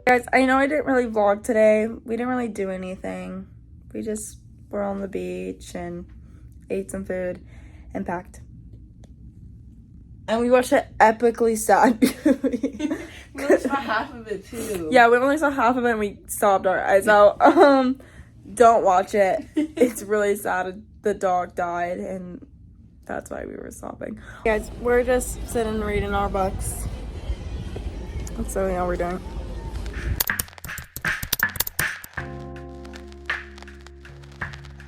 Guys, I know I didn't really vlog today. We didn't really do anything. We just were on the beach and ate some food and packed. And we watched an epically sad movie. We only saw half of it too. Yeah, we only saw half of it and we sobbed our eyes out. Don't watch it. It's really sad. The dog died and that's why we were sobbing. Guys, we're just sitting reading our books. That's really all we're doing.